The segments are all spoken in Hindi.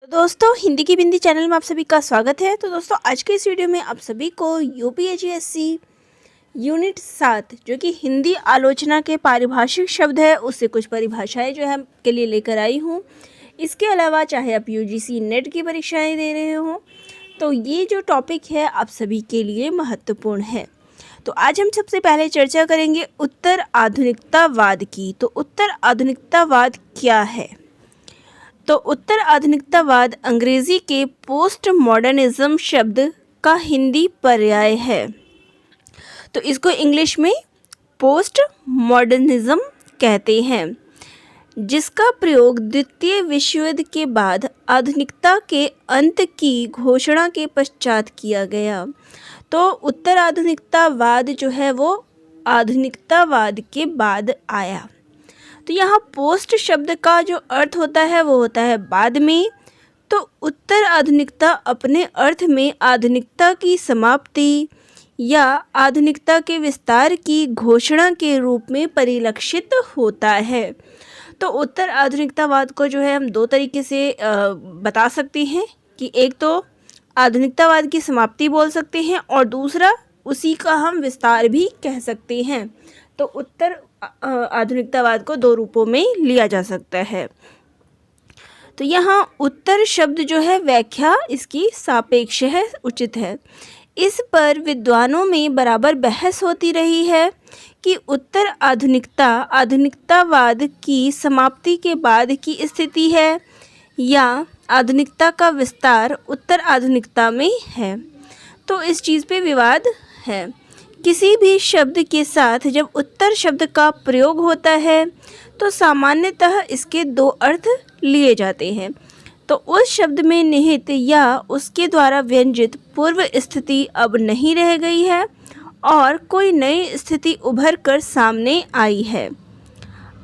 दोस्तों हिंदी की बिंदी चैनल में आप सभी का स्वागत है। तो दोस्तों आज के इस वीडियो में आप सभी को यूपीएससी यूनिट 7 जो कि हिंदी आलोचना के पारिभाषिक शब्द है उससे कुछ परिभाषाएं जो है आपके लिए लेकर आई हूँ। इसके अलावा चाहे आप यूजीसी नेट की परीक्षाएं दे रहे हो तो ये जो टॉपिक है आप सभी के लिए महत्वपूर्ण है। तो आज हम सबसे पहले चर्चा करेंगे उत्तर आधुनिकतावाद की। तो उत्तर आधुनिकतावाद क्या है? तो उत्तर आधुनिकतावाद अंग्रेजी के पोस्ट मॉडर्निज्म शब्द का हिंदी पर्याय है। तो इसको इंग्लिश में पोस्ट मॉडर्निज्म कहते हैं, जिसका प्रयोग द्वितीय विश्व युद्ध के बाद आधुनिकता के अंत की घोषणा के पश्चात किया गया। तो उत्तर आधुनिकतावाद जो है वो आधुनिकतावाद के बाद आया। तो यहाँ पोस्ट शब्द का जो अर्थ होता है वो होता है बाद में। तो उत्तर आधुनिकता अपने अर्थ में आधुनिकता की समाप्ति या आधुनिकता के विस्तार की घोषणा के रूप में परिलक्षित होता है। तो उत्तर आधुनिकतावाद को जो है हम दो तरीके से बता सकते हैं कि एक तो आधुनिकतावाद की समाप्ति बोल सकते हैं और दूसरा उसी का हम विस्तार भी कह सकते हैं। तो उत्तर आधुनिकतावाद को दो रूपों में लिया जा सकता है। तो यहाँ उत्तर शब्द जो है व्याख्या इसकी सापेक्ष है, उचित है। इस पर विद्वानों में बराबर बहस होती रही है कि उत्तर आधुनिकता आधुनिकतावाद की समाप्ति के बाद की स्थिति है या आधुनिकता का विस्तार उत्तर आधुनिकता में है। तो इस चीज़ पे विवाद है। किसी भी शब्द के साथ जब उत्तर शब्द का प्रयोग होता है तो सामान्यतः इसके दो अर्थ लिए जाते हैं। तो उस शब्द में निहित या उसके द्वारा व्यंजित पूर्व स्थिति अब नहीं रह गई है और कोई नई स्थिति उभर कर सामने आई है,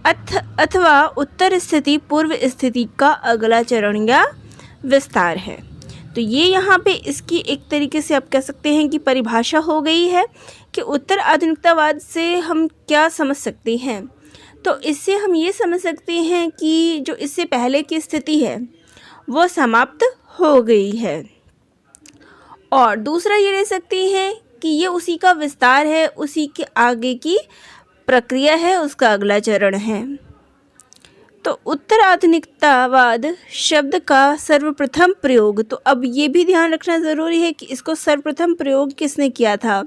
अथवा उत्तर स्थिति पूर्व स्थिति का अगला चरण या विस्तार है। तो ये यहाँ पे इसकी एक तरीके से आप कह सकते हैं कि परिभाषा हो गई है कि उत्तर आधुनिकतावाद से हम क्या समझ सकते हैं। तो इससे हम ये समझ सकते हैं कि जो इससे पहले की स्थिति है वो समाप्त हो गई है, और दूसरा ये ले सकते हैं कि ये उसी का विस्तार है, उसी के आगे की प्रक्रिया है, उसका अगला चरण है। तो उत्तर आधुनिकतावाद शब्द का सर्वप्रथम प्रयोग, तो अब ये भी ध्यान रखना ज़रूरी है कि इसको सर्वप्रथम प्रयोग किसने किया था।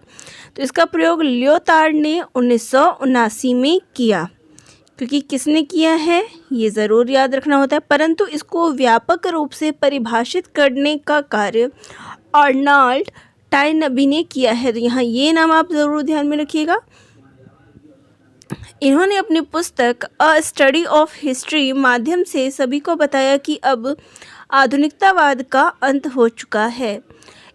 तो इसका प्रयोग लियोटार्ड ने 1979 में किया। क्योंकि किसने किया है ये ज़रूर याद रखना होता है, परंतु इसको व्यापक रूप से परिभाषित करने का कार्य अर्नाल्ड टाइनबी ने किया है। तो यहाँ ये नाम आप ज़रूर ध्यान में रखिएगा। इन्होंने अपनी पुस्तक अ स्टडी ऑफ हिस्ट्री माध्यम से सभी को बताया कि अब आधुनिकतावाद का अंत हो चुका है।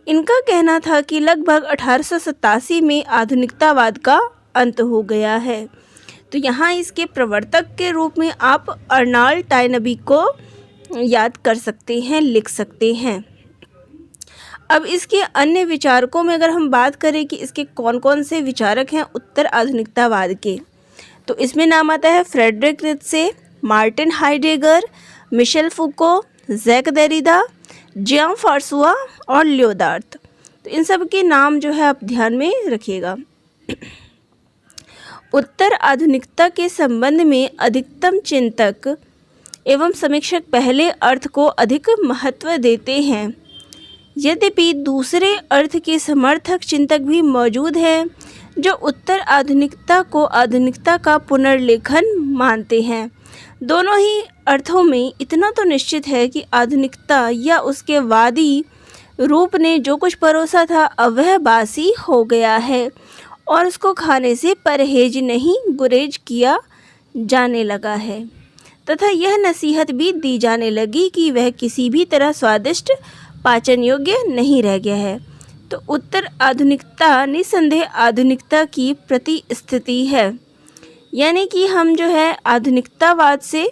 इनका कहना था कि लगभग 1887 में आधुनिकतावाद का अंत हो गया है। तो यहाँ इसके प्रवर्तक के रूप में आप अर्नाल्ड टाइनबी को याद कर सकते हैं, लिख सकते हैं। अब इसके अन्य विचारकों में अगर हम बात करें कि इसके कौन कौन से विचारक हैं उत्तर आधुनिकतावाद के, तो इसमें नाम आता है Friedrich Nietzsche, Martin Heidegger, Michel Foucault, Jacques Derrida, Jean François और लियोटार्ड। तो इन सब के नाम जो है आप ध्यान में रखिएगा। उत्तर आधुनिकता के संबंध में अधिकतम चिंतक एवं समीक्षक पहले अर्थ को अधिक महत्व देते हैं, यद्यपि दूसरे अर्थ के समर्थक चिंतक भी मौजूद हैं जो उत्तर आधुनिकता को आधुनिकता का पुनर्लेखन मानते हैं। दोनों ही अर्थों में इतना तो निश्चित है कि आधुनिकता या उसके वादी रूप ने जो कुछ परोसा था अब वह बासी हो गया है और उसको खाने से परहेज नहीं गुरेज किया जाने लगा है, तथा यह नसीहत भी दी जाने लगी कि वह किसी भी तरह स्वादिष्ट पाचन योग्य नहीं रह गया है। तो उत्तर आधुनिकता निसंदेह आधुनिकता की प्रतिस्थिति है, यानी कि हम जो है आधुनिकतावाद से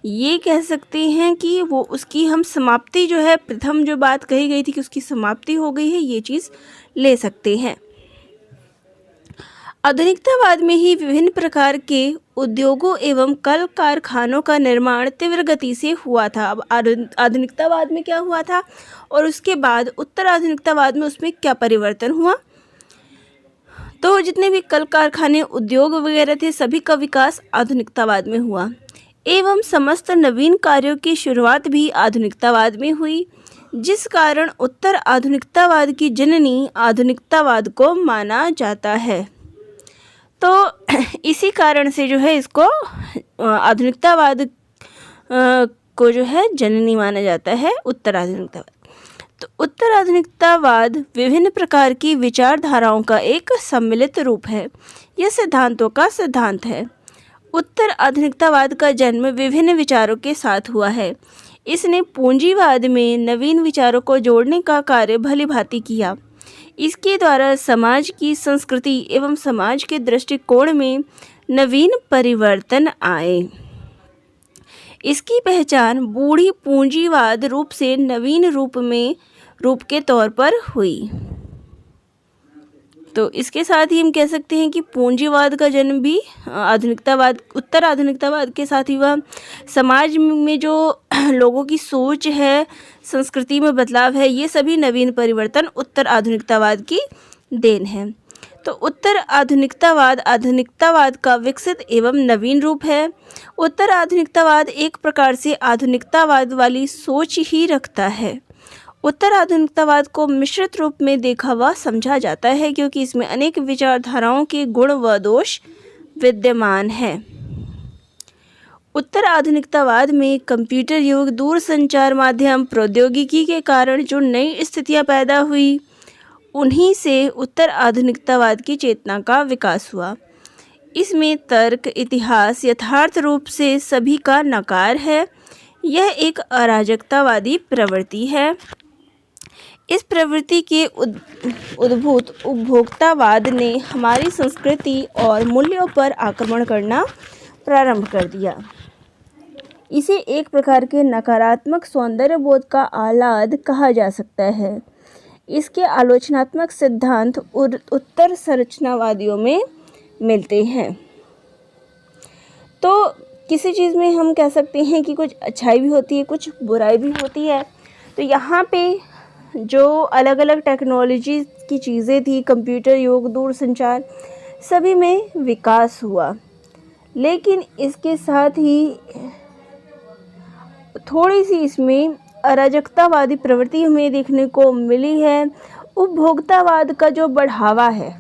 ये कह सकते हैं कि वो उसकी हम समाप्ति जो है, प्रथम जो बात कही गई थी कि उसकी समाप्ति हो गई है, ये चीज़ ले सकते हैं। आधुनिकतावाद में ही विभिन्न प्रकार के उद्योगों एवं कल कारखानों का निर्माण तीव्र गति से हुआ था। अब आधुनिकतावाद में क्या हुआ था और उसके बाद उत्तर आधुनिकतावाद में उसमें क्या परिवर्तन हुआ। तो जितने भी कल कारखाने उद्योग वगैरह थे सभी का विकास आधुनिकतावाद में हुआ एवं समस्त नवीन कार्यों की शुरुआत भी आधुनिकतावाद में हुई, जिस कारण उत्तर आधुनिकतावाद की जननी आधुनिकतावाद को माना जाता है। तो इसी कारण से जो है इसको आधुनिकतावाद को जो है जननी माना जाता है, उत्तर आधुनिकतावाद। तो उत्तर आधुनिकतावाद विभिन्न प्रकार की विचारधाराओं का एक सम्मिलित रूप है। यह सिद्धांतों का सिद्धांत है। उत्तर आधुनिकतावाद का जन्म विभिन्न विचारों के साथ हुआ है। इसने पूंजीवाद में नवीन विचारों को जोड़ने का कार्य भलीभांति किया। इसके द्वारा समाज की संस्कृति एवं समाज के दृष्टिकोण में नवीन परिवर्तन आए। इसकी पहचान बूढ़ी पूंजीवाद रूप से नवीन रूप के तौर पर हुई। तो इसके साथ ही हम कह सकते हैं कि पूंजीवाद का जन्म भी उत्तर आधुनिकतावाद के साथ ही हुआ। समाज में जो लोगों की सोच है, संस्कृति में बदलाव है, ये सभी नवीन परिवर्तन उत्तर आधुनिकतावाद की देन है। तो उत्तर आधुनिकतावाद का विकसित एवं नवीन रूप है। उत्तर आधुनिकतावाद एक प्रकार से आधुनिकतावाद वाली सोच ही रखता है। उत्तर आधुनिकतावाद को मिश्रित रूप में देखा व समझा जाता है क्योंकि इसमें अनेक विचारधाराओं के गुण व दोष विद्यमान हैं। उत्तर आधुनिकतावाद में कंप्यूटर युग, दूरसंचार माध्यम, प्रौद्योगिकी के कारण जो नई स्थितियां पैदा हुई, उन्हीं से उत्तर आधुनिकतावाद की चेतना का विकास हुआ। इसमें तर्क, इतिहास, यथार्थ रूप से सभी का नकार है। यह एक अराजकतावादी प्रवृत्ति है। इस प्रवृत्ति के उद्भूत उपभोक्तावाद ने हमारी संस्कृति और मूल्यों पर आक्रमण करना प्रारंभ कर दिया। इसे एक प्रकार के नकारात्मक सौंदर्य बोध का आह्लाद कहा जा सकता है। इसके आलोचनात्मक सिद्धांत उत्तर संरचनावादियों में मिलते हैं। तो किसी चीज़ में हम कह सकते हैं कि कुछ अच्छाई भी होती है, कुछ बुराई भी होती है। तो यहाँ पे जो अलग अलग टेक्नोलॉजी की चीज़ें थी, कंप्यूटर युग, दूरसंचार, सभी में विकास हुआ, लेकिन इसके साथ ही थोड़ी सी इसमें अराजकतावादी प्रवृत्ति हमें देखने को मिली है। उपभोक्तावाद का जो बढ़ावा है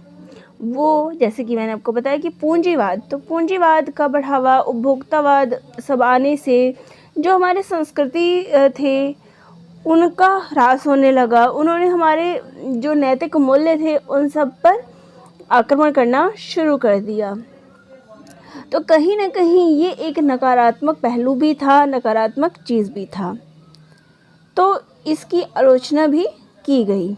वो, जैसे कि मैंने आपको बताया कि पूंजीवाद का बढ़ावा, उपभोक्तावाद सब आने से जो हमारे संस्कृति थे उनका ह्रास होने लगा। उन्होंने हमारे जो नैतिक मूल्य थे उन सब पर आक्रमण करना शुरू कर दिया। तो कहीं ना कहीं ये एक नकारात्मक पहलू भी था, नकारात्मक चीज़ भी था। तो इसकी आलोचना भी की गई।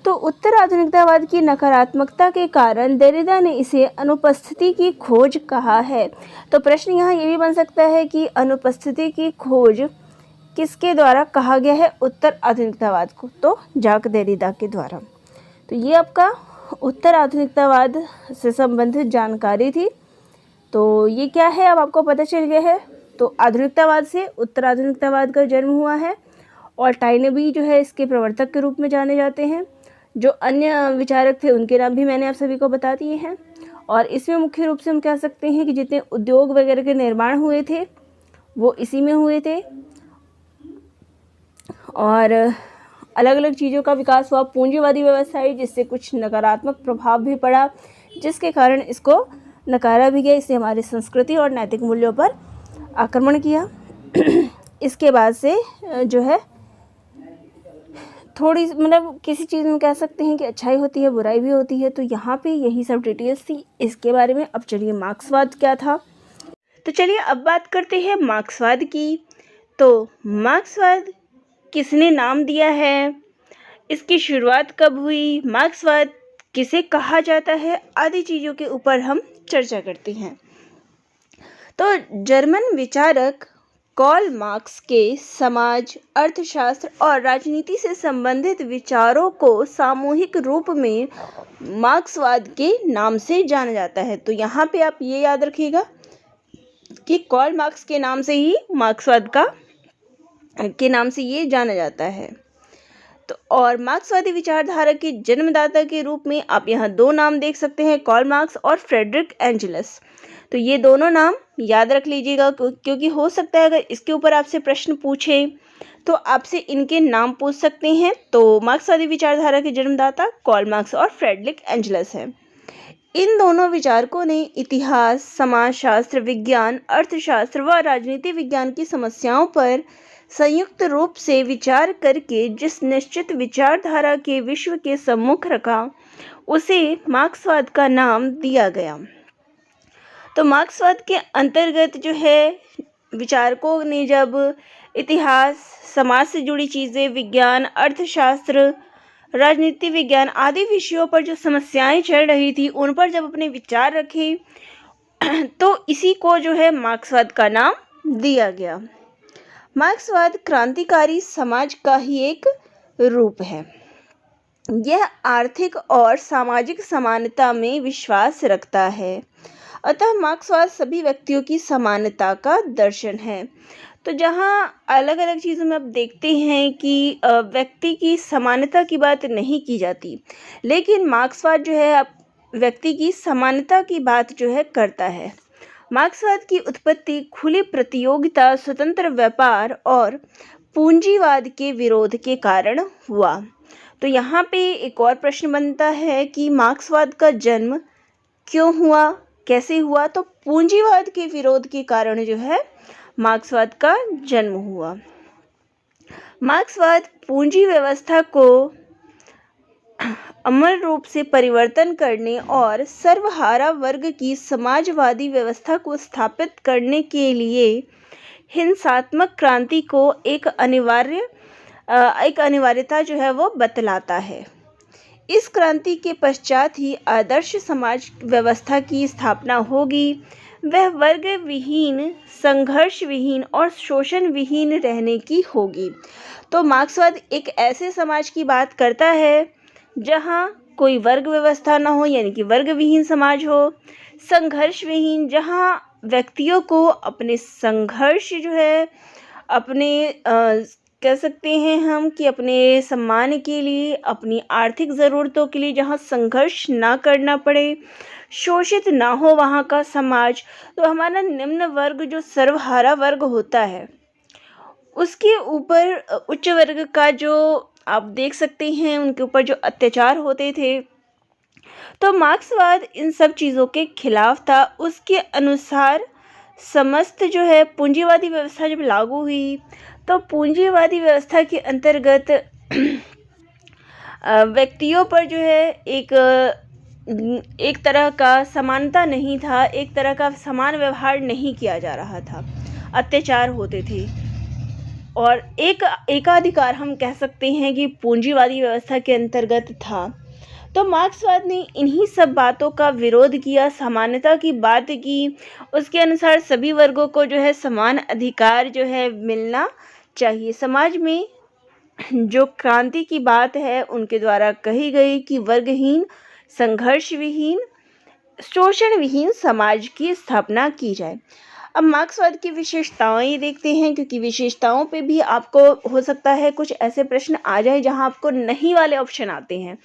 तो उत्तर आधुनिकतावाद की नकारात्मकता के कारण देरिदा ने इसे अनुपस्थिति की खोज कहा है। तो प्रश्न यहाँ ये भी बन सकता है कि अनुपस्थिति की खोज किसके द्वारा कहा गया है उत्तर आधुनिकतावाद को? तो जाक देरिदा के द्वारा। तो ये आपका उत्तर आधुनिकतावाद से संबंधित जानकारी थी। तो ये क्या है अब आपको पता चल गया है। तो आधुनिकतावाद से उत्तर आधुनिकतावाद का जन्म हुआ है और टाइनबी जो है इसके प्रवर्तक के रूप में जाने जाते हैं। जो अन्य विचारक थे उनके नाम भी मैंने आप सभी को बता दिए हैं। और इसमें मुख्य रूप से हम कह सकते हैं कि जितने उद्योग वगैरह के निर्माण हुए थे वो इसी में हुए थे और अलग अलग चीज़ों का विकास हुआ। पूंजीवादी व्यवस्था आई जिससे कुछ नकारात्मक प्रभाव भी पड़ा, जिसके कारण इसको नकारा भी गया। इससे हमारी संस्कृति और नैतिक मूल्यों पर आक्रमण किया। इसके बाद से जो है थोड़ी मतलब किसी चीज़ में कह सकते हैं कि अच्छाई होती है, बुराई भी होती है। तो यहाँ पे यही सब डिटेल्स थी इसके बारे में। अब चलिए मार्क्सवाद क्या था। तो चलिए अब बात करते हैं मार्क्सवाद की। तो मार्क्सवाद किसने नाम दिया है, इसकी शुरुआत कब हुई, मार्क्सवाद किसे कहा जाता है, आदि चीज़ों के ऊपर हम चर्चा करते हैं। तो जर्मन विचारक कार्ल मार्क्स के समाज, अर्थशास्त्र और राजनीति से संबंधित विचारों को सामूहिक रूप में मार्क्सवाद के नाम से जाना जाता है। तो यहाँ पे आप ये याद रखिएगा कि कार्ल मार्क्स के नाम से ही मार्क्सवाद के नाम से ये जाना जाता है। तो और मार्क्सवादी विचारधारा के जन्मदाता के रूप में आप यहाँ दो नाम देख सकते हैं, कार्ल मार्क्स और फ्रेडरिक एंजल्स। तो ये दोनों नाम याद रख लीजिएगा, क्योंकि हो सकता है अगर इसके ऊपर आपसे प्रश्न पूछे तो आपसे इनके नाम पूछ सकते हैं। तो मार्क्सवादी विचारधारा के जन्मदाता कार्ल मार्क्स और फ्रेडरिक एंजल्स हैं। इन दोनों विचारकों ने इतिहास, समाजशास्त्र, विज्ञान, अर्थशास्त्र व राजनीति विज्ञान की समस्याओं पर संयुक्त रूप से विचार करके जिस निश्चित विचारधारा के विश्व के सम्मुख रखा, उसे मार्क्सवाद का नाम दिया गया। तो मार्क्सवाद के अंतर्गत जो है विचारकों ने जब इतिहास, समाज से जुड़ी चीज़ें, विज्ञान, अर्थशास्त्र, राजनीति विज्ञान आदि विषयों पर जो समस्याएं चल रही थी, उन पर जब अपने विचार रखे तो इसी को जो है मार्क्सवाद का नाम दिया गया। मार्क्सवाद क्रांतिकारी समाज का ही एक रूप है। यह आर्थिक और सामाजिक समानता में विश्वास रखता है। अतः मार्क्सवाद सभी व्यक्तियों की समानता का दर्शन है। तो जहाँ अलग अलग चीज़ों में आप देखते हैं कि व्यक्ति की समानता की बात नहीं की जाती, लेकिन मार्क्सवाद जो है व्यक्ति की समानता की बात जो है करता है। मार्क्सवाद की उत्पत्ति खुली प्रतियोगिता, स्वतंत्र व्यापार और पूंजीवाद के विरोध के कारण हुआ। तो यहाँ पे एक और प्रश्न बनता है कि मार्क्सवाद का जन्म क्यों हुआ, कैसे हुआ? तो पूंजीवाद के विरोध के कारण जो है मार्क्सवाद का जन्म हुआ। मार्क्सवाद पूंजी व्यवस्था को अमल रूप से परिवर्तन करने और सर्वहारा वर्ग की समाजवादी व्यवस्था को स्थापित करने के लिए हिंसात्मक क्रांति को एक अनिवार्यता जो है वो बतलाता है। इस क्रांति के पश्चात ही आदर्श समाज व्यवस्था की स्थापना होगी। वह वर्ग विहीन, संघर्ष विहीन और शोषण विहीन रहने की होगी। तो मार्क्सवाद एक ऐसे समाज की बात करता है जहाँ कोई वर्ग व्यवस्था ना हो, यानी कि वर्ग विहीन समाज हो, संघर्ष विहीन, जहाँ व्यक्तियों को अपने संघर्ष जो है अपने कह सकते हैं हम कि अपने सम्मान के लिए, अपनी आर्थिक ज़रूरतों के लिए जहाँ संघर्ष ना करना पड़े, शोषित ना हो वहाँ का समाज। तो हमारा निम्न वर्ग जो सर्वहारा वर्ग होता है, उसके ऊपर उच्च वर्ग का जो आप देख सकते हैं उनके ऊपर जो अत्याचार होते थे, तो मार्क्सवाद इन सब चीज़ों के खिलाफ था। उसके अनुसार समस्त जो है पूंजीवादी व्यवस्था जब लागू हुई, तो पूंजीवादी व्यवस्था के अंतर्गत व्यक्तियों पर जो है एक तरह का समानता नहीं था, एक तरह का समान व्यवहार नहीं किया जा रहा था, अत्याचार होते थे और एकाधिकार हम कह सकते हैं कि पूंजीवादी व्यवस्था के अंतर्गत था। तो मार्क्सवाद ने इन्हीं सब बातों का विरोध किया, समानता की बात की। उसके अनुसार सभी वर्गों को जो है समान अधिकार जो है मिलना चाहिए। समाज में जो क्रांति की बात है उनके द्वारा कही गई कि वर्गहीन, संघर्ष विहीन, शोषण विहीन समाज की स्थापना की जाए। अब मार्क्सवाद की विशेषताएं देखते हैं, क्योंकि विशेषताओं पे भी आपको हो सकता है कुछ ऐसे प्रश्न आ जाए जहां आपको नहीं वाले ऑप्शन आते हैं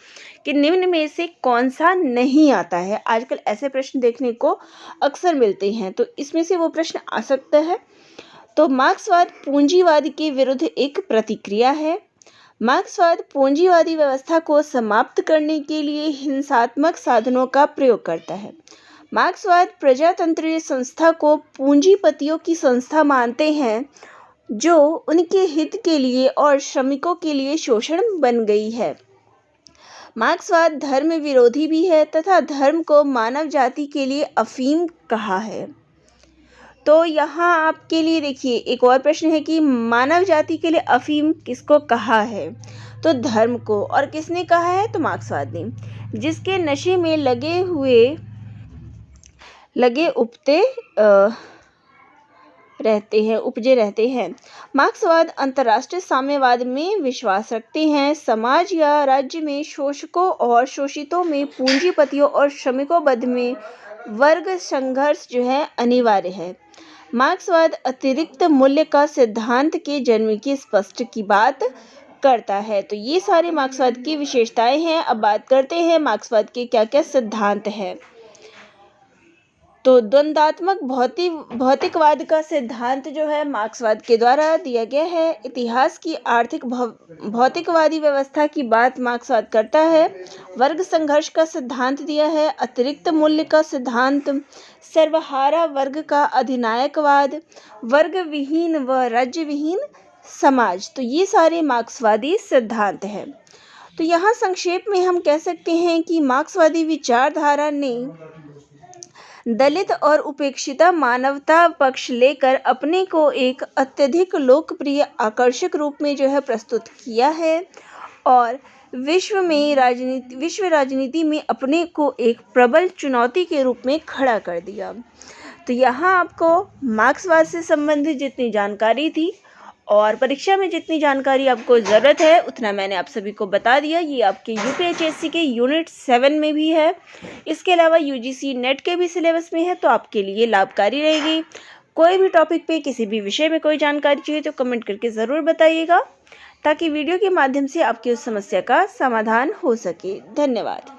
कि निम्न में से कौन सा नहीं आता है। आजकल ऐसे प्रश्न देखने को अक्सर मिलते हैं, तो इसमें से वो प्रश्न आ सकता है। तो मार्क्सवाद पूंजीवाद के विरुद्ध एक प्रतिक्रिया है। मार्क्सवाद पूंजीवादी व्यवस्था को समाप्त करने के लिए हिंसात्मक साधनों का प्रयोग करता है। मार्क्सवाद प्रजातंत्रीय संस्था को पूंजीपतियों की संस्था मानते हैं जो उनके हित के लिए और श्रमिकों के लिए शोषण बन गई है। मार्क्सवाद धर्म विरोधी भी है तथा धर्म को मानव जाति के लिए अफीम कहा है। तो यहाँ आपके लिए देखिए एक और प्रश्न है कि मानव जाति के लिए अफीम किसको कहा है? तो धर्म को। और किसने कहा है? तो मार्क्सवाद ने। जिसके नशे में लगे उपते उपजे रहते हैं। मार्क्सवाद अंतर्राष्ट्रीय साम्यवाद में विश्वास रखते हैं। समाज या राज्य में शोषकों और शोषितों में पूंजीपतियों और श्रमिकों मध्य में वर्ग संघर्ष जो है अनिवार्य है। मार्क्सवाद अतिरिक्त मूल्य का सिद्धांत के जन्म की स्पष्ट की बात करता है। तो ये सारे मार्क्सवाद की विशेषताएं हैं। अब बात करते हैं मार्क्सवाद के क्या क्या सिद्धांत हैं। तो द्वंद्वात्मक भौतिकवाद का सिद्धांत जो है मार्क्सवाद के द्वारा दिया गया है। इतिहास की आर्थिक भौतिकवादी व्यवस्था की बात मार्क्सवाद करता है। वर्ग संघर्ष का सिद्धांत दिया है। अतिरिक्त मूल्य का सिद्धांत, सर्वहारा वर्ग का अधिनायकवाद, वर्ग विहीन व राज्य विहीन समाज। तो ये सारे मार्क्सवादी सिद्धांत हैं। तो यहाँ संक्षेप में हम कह सकते हैं कि मार्क्सवादी विचारधारा ने दलित और उपेक्षिता मानवता पक्ष लेकर अपने को एक अत्यधिक लोकप्रिय आकर्षक रूप में जो है प्रस्तुत किया है और विश्व राजनीति में अपने को एक प्रबल चुनौती के रूप में खड़ा कर दिया। तो यहाँ आपको मार्क्सवाद से संबंधित जितनी जानकारी थी और परीक्षा में जितनी जानकारी आपको ज़रूरत है उतना मैंने आप सभी को बता दिया। ये आपके यूपीएचएससी के यूनिट 7 में भी है। इसके अलावा यूजीसी नेट के भी सिलेबस में है, तो आपके लिए लाभकारी रहेगी। कोई भी टॉपिक पे किसी भी विषय में कोई जानकारी चाहिए तो कमेंट करके ज़रूर बताइएगा, ताकि वीडियो के माध्यम से आपकी उस समस्या का समाधान हो सके। धन्यवाद।